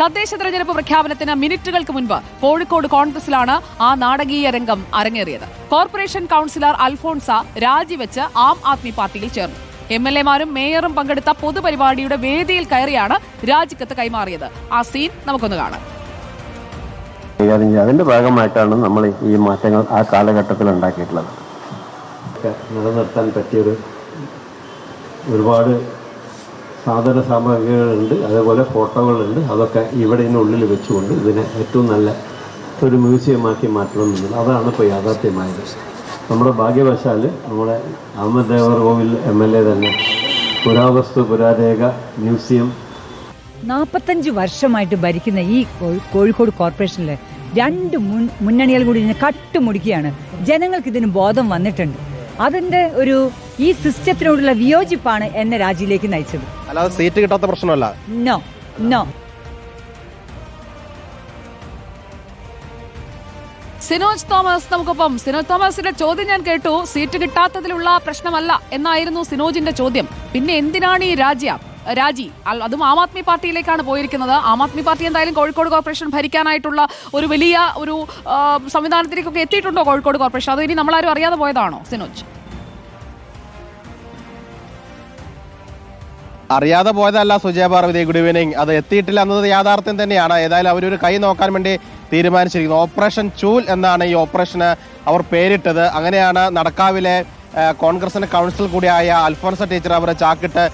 തദ്ദേശ തെരഞ്ഞെടുപ്പ് പ്രഖ്യാപനത്തിന് മിനിറ്റുകൾക്ക് മുൻപ് കോഴിക്കോട് കോൺഗ്രസിലാണ് ആ നാടകീയ രംഗം അരങ്ങേറിയത്. കോർപ്പറേഷൻ കൌൺസിലർ അൽഫോൺസ രാജിവെച്ച് ആം ആദ്മി പാർട്ടിയിൽ ചേർന്നു. MLA-മാരും മേയറും പങ്കെടുത്ത പൊതുപരിപാടിയുടെ വേദിയിൽ കയറിയാണ് രാജിക്കത്ത് കൈമാറിയത്. ആ സീൻ നമുക്കൊന്ന് കാണാം. അതിന്റെ ഭാഗമായിട്ടാണ് നമ്മൾ ഈ മാറ്റങ്ങൾ ആ കാലഘട്ടത്തിൽ ഉണ്ടാക്കിയിട്ടുള്ളത്. നിലനിർത്താൻ പറ്റിയൊരു ഒരുപാട് സാധന സാമഗ്രികളുണ്ട്, അതേപോലെ ഫോട്ടോകളുണ്ട്. അതൊക്കെ ഉള്ളിൽ വെച്ചുകൊണ്ട് ഇതിനെ ഏറ്റവും നല്ല ഒരു മ്യൂസിയമാക്കി മാറ്റണം എന്നുള്ളത് അതാണ് ഇപ്പോൾ യാഥാർത്ഥ്യമായത്. നമ്മുടെ ഭാഗ്യവശാൽ നമ്മുടെ അഹമ്മദ് ദേവർ കോവിൽ MLA തന്നെ പുരാവസ്തു പുരാരേഖ മ്യൂസിയം 45 വർഷമായിട്ട് ഭരിക്കുന്ന ഈ കോഴിക്കോട് കോർപ്പറേഷനിൽ 2 മുന്നണികൾ കൂടി കട്ടുമുടിക്കുകയാണ്. ജനങ്ങൾക്ക് ഇതിന് ബോധം വന്നിട്ടുണ്ട്. അതിന്റെ ഈ സിസ്റ്റത്തിനോടുള്ള വിയോജിപ്പാണ് എന്നെ രാജിയിലേക്ക് നയിച്ചത്. അല്ലാതെ സീറ്റ് കിട്ടാത്ത പ്രശ്നമല്ല. No no. സിനോജ് തോമസ് നമുക്കൊപ്പം. സിനോജ് തോമസിന്റെ ചോദ്യം ഞാൻ കേട്ടു. സീറ്റ് കിട്ടാത്തതിലുള്ള പ്രശ്നമല്ല എന്നായിരുന്നു സിനോജിന്റെ ചോദ്യം. പിന്നെ എന്തിനാണ് ഈ രാജി? അതും ആം ആദ്മി പാർട്ടിയിലേക്കാണ് പോയിരിക്കുന്നത്. ആം ആദ്മി പാർട്ടി എന്തായാലും കോഴിക്കോട് കോർപ്പറേഷൻ ഭരിക്കാനായിട്ടുള്ള ഒരു വലിയ സംവിധാനത്തിലേക്കൊക്കെ എത്തിയിട്ടുണ്ടോ കോഴിക്കോട് കോർപ്പറേഷൻ? അത് ഇനി നമ്മളാരും അറിയാതെ പോയതാണോ സിനോജ്? അറിയാതെ പോയതല്ല സുജയ പാർവതി, ഗുഡ് ഈവനിങ്. അത് എത്തിയിട്ടില്ല എന്നത് യാഥാർത്ഥ്യം തന്നെയാണ്. ഏതായാലും അവരൊരു കൈ നോക്കാൻ വേണ്ടി തീരുമാനിച്ചിരിക്കുന്നു. ഓപ്പറേഷൻ ചൂൽ എന്നാണ് ഈ ഓപ്പറേഷന് അവർ പേരിട്ടത്. അങ്ങനെയാണ് നടക്കാവിലെ കോൺഗ്രസിന്റെ കൗൺസിൽ കൂടിയായ അൽഫോൺസ ടീച്ചർ അവരെ ചാക്കിട്ട്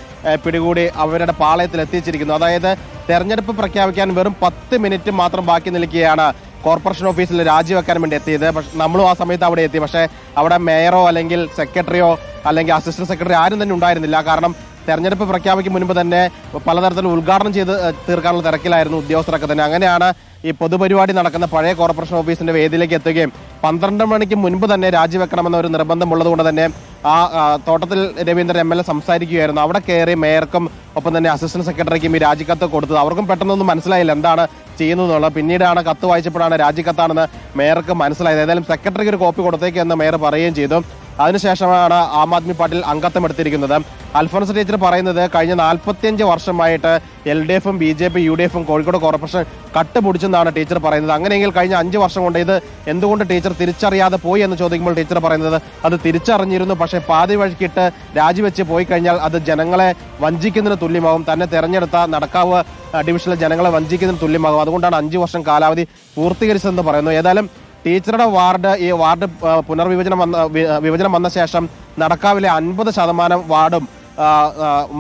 പിടികൂടി അവരുടെ പാളയത്തിൽ എത്തിച്ചിരിക്കുന്നു. അതായത് തെരഞ്ഞെടുപ്പ് പ്രഖ്യാപിക്കാൻ വെറും 10 മിനിറ്റ് മാത്രം ബാക്കി നിൽക്കുകയാണ് കോർപ്പറേഷൻ ഓഫീസിൽ രാജിവെക്കാൻ വേണ്ടി എത്തിയത്. പക്ഷെ നമ്മളും ആ സമയത്ത് അവിടെ എത്തി. പക്ഷേ അവിടെ മേയറോ അല്ലെങ്കിൽ സെക്രട്ടറിയോ അല്ലെങ്കിൽ അസിസ്റ്റന്റ് സെക്രട്ടറി ആരും തന്നെ ഉണ്ടായിരുന്നില്ല. കാരണം തെരഞ്ഞെടുപ്പ് പ്രഖ്യാപിക്കും മുൻപ് തന്നെ പലതരത്തിലും ഉദ്ഘാടനം ചെയ്ത് തീർക്കാനുള്ള തിരക്കിലായിരുന്നു ഉദ്യോഗസ്ഥരൊക്കെ തന്നെ. അങ്ങനെയാണ് ഈ പൊതുപരിപാടി നടക്കുന്ന പഴയ കോർപ്പറേഷൻ ഓഫീസിന്റെ വേദിയിലേക്ക് എത്തുകയും 12 മണിക്ക് മുൻപ് തന്നെ രാജിവെക്കണമെന്ന ഒരു നിർബന്ധമുള്ളത് കൊണ്ട് തന്നെ ആ തോട്ടത്തിൽ രവീന്ദ്രൻ MLA സംസാരിക്കുകയായിരുന്നു. അവിടെ കയറി മേയർക്കും ഒപ്പം തന്നെ അസിസ്റ്റന്റ് സെക്രട്ടറിക്കും ഈ രാജിക്കത്ത് കൊടുത്തത്. അവർക്കും പെട്ടെന്നൊന്നും മനസ്സിലായില്ല എന്താണ് ചെയ്യുന്നതെന്നുള്ളത്. പിന്നീടാണ് കത്ത് വായിച്ചപ്പോഴാണ് രാജിക്കത്താണെന്ന് മേയർക്ക് മനസ്സിലായത്. ഏതായാലും സെക്രട്ടറിക്ക് ഒരു കോപ്പി കൊടുത്തേക്ക് എന്ന് മേയർ പറയുകയും ചെയ്തു. അതിനുശേഷമാണ് ആം ആദ്മി പാർട്ടിയിൽ അംഗത്വം എടുത്തിരിക്കുന്നത്. അൽഫോൺസ് ടീച്ചർ പറയുന്നത് കഴിഞ്ഞ 45 വർഷമായിട്ട് LDF-ഉം BJP UDF-ഉം കോഴിക്കോട് കോർപ്പറേഷൻ കട്ടുപിടിച്ചെന്നാണ് ടീച്ചർ പറയുന്നത്. അങ്ങനെയെങ്കിൽ കഴിഞ്ഞ 5 വർഷം കൊണ്ട് ഇത് എന്തുകൊണ്ട് ടീച്ചർ തിരിച്ചറിയാതെ പോയി എന്ന് ചോദിക്കുമ്പോൾ ടീച്ചർ പറയുന്നത് അത് തിരിച്ചറിഞ്ഞിരുന്നു, പക്ഷേ പാതി വഴിക്കിട്ട് രാജിവെച്ച് പോയി കഴിഞ്ഞാൽ അത് ജനങ്ങളെ വഞ്ചിക്കുന്നതിന് തുല്യമാകും. തന്നെ തെരഞ്ഞെടുത്ത നടക്കാവ് ഡിവിഷനിലെ ജനങ്ങളെ വഞ്ചിക്കുന്നതിന് തുല്യമാകും. അതുകൊണ്ടാണ് 5 വർഷം കാലാവധി പൂർത്തീകരിച്ചതെന്ന് പറയുന്നു. ഏതായാലും ടീച്ചറുടെ ഈ വാർഡ് വിഭജനം വന്ന ശേഷം നടക്കാവിലെ 50% വാർഡും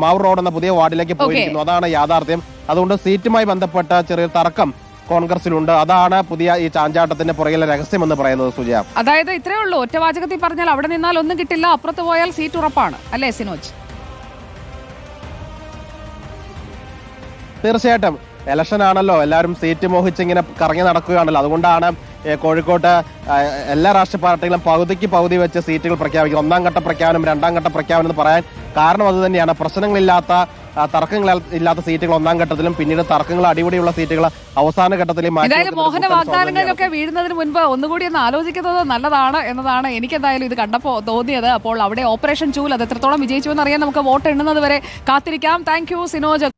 മാവൂർ റോഡ് എന്ന പുതിയ വാർഡിലേക്ക് പോയിരിക്കുന്നു. അതാണ് യാഥാർത്ഥ്യം. അതുകൊണ്ട് സീറ്റുമായി ബന്ധപ്പെട്ട ചെറിയൊരു തർക്കം കോൺഗ്രസിലുണ്ട്. അതാണ് പുതിയ ഈ ചാഞ്ചാട്ടത്തിന്റെ പുറകിലെ രഹസ്യം എന്ന് പറയുന്നത് സുജയ. അതായത് ഇത്രയേ ഉള്ളൂ. ഒറ്റവാചകത്തിൽ പറഞ്ഞാൽ അവിടെ നിന്നാൽ ഒന്നും കിട്ടില്ല, അപ്പുറത്ത് പോയാൽ സീറ്റ് ഉറപ്പാണ് അല്ലേ സിനോജ്? തീർച്ചയായിട്ടും ഇലക്ഷൻ ആണല്ലോ, എല്ലാവരും സീറ്റ് മോഹിച്ചിങ്ങനെ കറങ്ങി നടക്കുകയാണല്ലോ. അതുകൊണ്ടാണ് കോഴിക്കോട്ട് എല്ലാ രാഷ്ട്രീയ പാർട്ടികളും പകുതിക്ക് പകുതി വെച്ച് സീറ്റുകൾ പ്രഖ്യാപിക്കും. 1ാം ഘട്ട പ്രഖ്യാപനം 2ാം ഘട്ട പ്രഖ്യാപനം എന്ന് പറയാൻ കാരണം അത് തന്നെയാണ്. പ്രശ്നങ്ങളില്ലാത്ത തർക്കങ്ങളില്ലാത്ത സീറ്റുകൾ 1ാം ഘട്ടത്തിലും പിന്നീട് തർക്കങ്ങൾ അടിപൊളിയുള്ള സീറ്റുകൾ അവസാന ഘട്ടത്തിലും. മോഹന വാഗ്ദാനങ്ങളിലൊക്കെ വീഴുന്നതിന് മുൻപ് ഒന്നുകൂടി ഒന്ന് ആലോചിക്കുന്നത് നല്ലതാണ് എന്നതാണ് എനിക്ക് എന്തായാലും ഇത് കണ്ടപ്പോൾ തോന്നിയത്. അപ്പോൾ അവിടെ ഓപ്പറേഷൻ ചൂൽ അത് എത്രത്തോളം വിജയിച്ചു എന്നറിയാൻ നമുക്ക് വോട്ട് എണ്ണുന്നത് വരെ കാത്തിരിക്കാം. Thank you Sinoj.